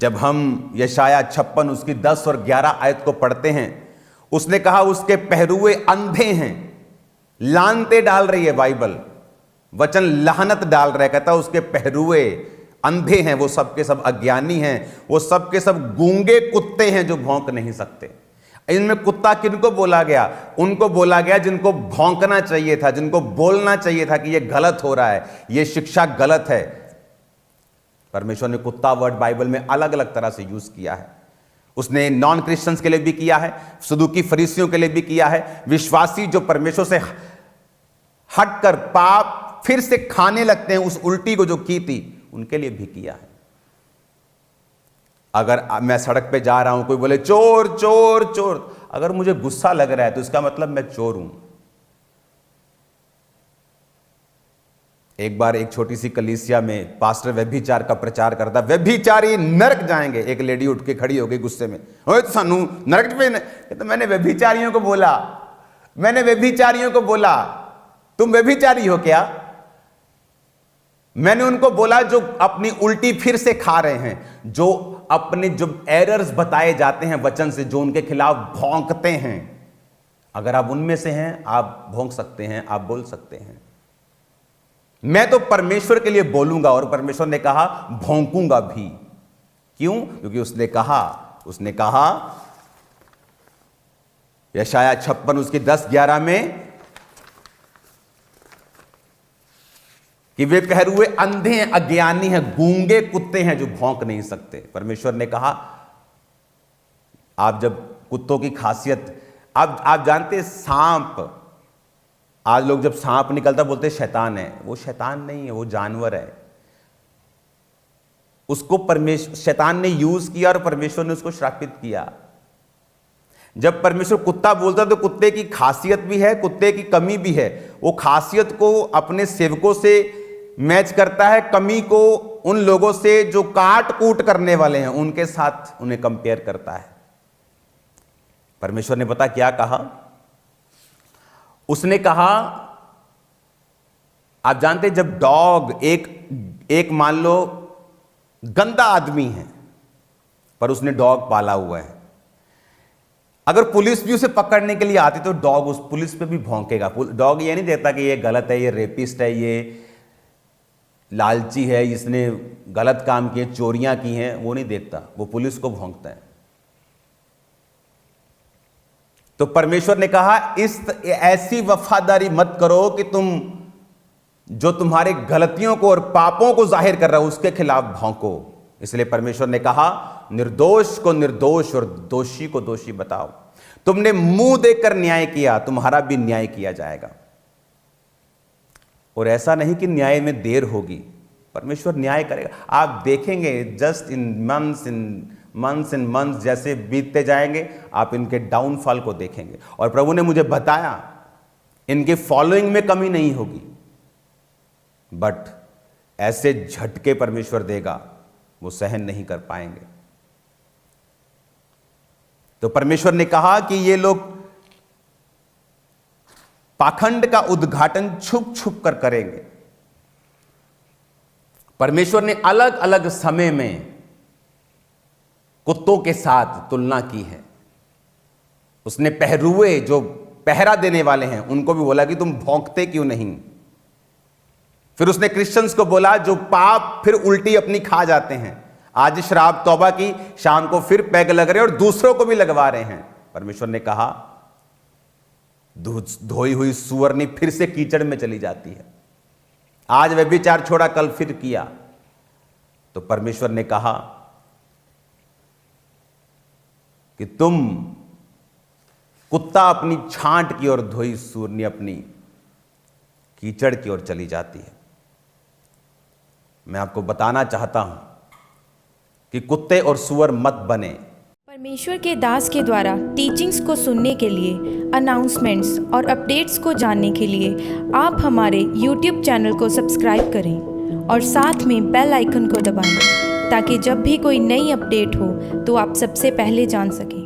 जब हम यशाया 56 उसकी 10 और 11 आयत को पढ़ते हैं, उसने कहा उसके पहरुए अंधे हैं। लानते डाल रही है बाइबल, वचन लानत डाल रहा है, कहता उसके पहरुए अंधे हैं, वो सब के सब अज्ञानी हैं, वो सब के सब गूंगे कुत्ते हैं जो भौंक नहीं सकते। इनमें कुत्ता किनको बोला गया? उनको बोला गया जिनको भौंकना चाहिए था, जिनको बोलना चाहिए था कि यह गलत हो रहा है, यह शिक्षा गलत है। परमेश्वर ने कुत्ता वर्ड बाइबल में अलग अलग तरह से यूज किया है। उसने नॉन क्रिश्चियंस के लिए भी किया है, सदूकी फरीसियों के लिए भी किया है, विश्वासी जो परमेश्वर से हटकर पाप फिर से खाने लगते हैं, उस उल्टी को जो की थी, उनके लिए भी किया है। अगर मैं सड़क पे जा रहा हूं, कोई बोले चोर चोर चोर, अगर मुझे गुस्सा लग रहा है तो इसका मतलब मैं चोर हूं। एक बार एक छोटी सी कलीसिया में पास्टर व्यभिचार का प्रचार करता, व्यभिचारी नरक जाएंगे। एक लेडी उठ के खड़ी हो गई गुस्से में, ओए तो सानू नरक पे, तो मैंने व्यभिचारियों को बोला, मैंने व्यभिचारियों को बोला तुम व्यभिचारी हो क्या? मैंने उनको बोला जो अपनी उल्टी फिर से खा रहे हैं, जो अपने जो एरर्स बताए जाते हैं वचन से, जो उनके खिलाफ भौंकते हैं, अगर आप उनमें से हैं, आप भौंक सकते हैं, आप बोल सकते हैं। मैं तो परमेश्वर के लिए बोलूंगा, और परमेश्वर ने कहा भौंकूंगा भी। क्यों? क्योंकि उसने कहा यशाया 56 उसकी 10-11 में कि वे पहरुए अंधे हैं, अज्ञानी हैं, गूंगे कुत्ते हैं जो भौंक नहीं सकते। परमेश्वर ने कहा आप जब कुत्तों की खासियत, आप जानते हैं सांप, आज लोग जब सांप निकलता बोलते शैतान है, वो शैतान नहीं है, वो जानवर है। उसको शैतान ने यूज किया और परमेश्वर ने उसको श्रापित किया। जब परमेश्वर कुत्ता बोलता तो कुत्ते की खासियत भी है, कुत्ते की कमी भी है। वो खासियत को अपने सेवकों से मैच करता है, कमी को उन लोगों से जो काट कूट करने वाले हैं उनके साथ उन्हें कंपेयर करता है। परमेश्वर ने पता क्या कहा? उसने कहा, आप जानते हैं जब डॉग एक मान लो गंदा आदमी है पर उसने डॉग पाला हुआ है, अगर पुलिस भी उसे पकड़ने के लिए आती तो डॉग उस पुलिस पे भी भौंकेगा। डॉग ये नहीं देखता कि ये गलत है, ये रेपिस्ट है, ये लालची है, इसने गलत काम किए, चोरियां की हैं, वो नहीं देखता, वो पुलिस को भौंकता है। तो परमेश्वर ने कहा ऐसी वफादारी मत करो कि तुम जो तुम्हारे गलतियों को और पापों को जाहिर कर रहा है उसके खिलाफ भौंको। इसलिए परमेश्वर ने कहा निर्दोष को निर्दोष और दोषी को दोषी बताओ। तुमने मुंह देकर न्याय किया, तुम्हारा भी न्याय किया जाएगा। और ऐसा नहीं कि न्याय में देर होगी, परमेश्वर न्याय करेगा। आप देखेंगे जस्ट इन मंथ्स जैसे बीतते जाएंगे, आप इनके डाउनफॉल को देखेंगे। और प्रभु ने मुझे बताया इनके फॉलोइंग में कमी नहीं होगी, बट ऐसे झटके परमेश्वर देगा वो सहन नहीं कर पाएंगे। तो परमेश्वर ने कहा कि ये लोग पाखंड का उद्घाटन छुप छुप कर करेंगे। परमेश्वर ने अलग अलग समय में कुत्तों के साथ तुलना की है। उसने पहरुए जो पहरा देने वाले हैं उनको भी बोला कि तुम भौंकते क्यों नहीं। फिर उसने क्रिश्चियंस को बोला जो पाप फिर उल्टी अपनी खा जाते हैं, आज शराब तौबा की, शाम को फिर पैग लग रहे और दूसरों को भी लगवा रहे हैं। परमेश्वर ने कहा धोई हुई सुअरनी फिर से कीचड़ में चली जाती है। आज व्यभिचार छोड़ा, कल फिर किया। तो परमेश्वर ने कहा कि तुम कुत्ता अपनी छांट की ओर, धोई सुअरनी अपनी कीचड़ की ओर चली जाती है। मैं आपको बताना चाहता हूं कि कुत्ते और सुअर मत बने। परमेश्वर के दास के द्वारा टीचिंग्स को सुनने के लिए, अनाउंसमेंट्स और अपडेट्स को जानने के लिए आप हमारे YouTube चैनल को सब्सक्राइब करें और साथ में बेल आइकन को दबाएं ताकि जब भी कोई नई अपडेट हो तो आप सबसे पहले जान सकें।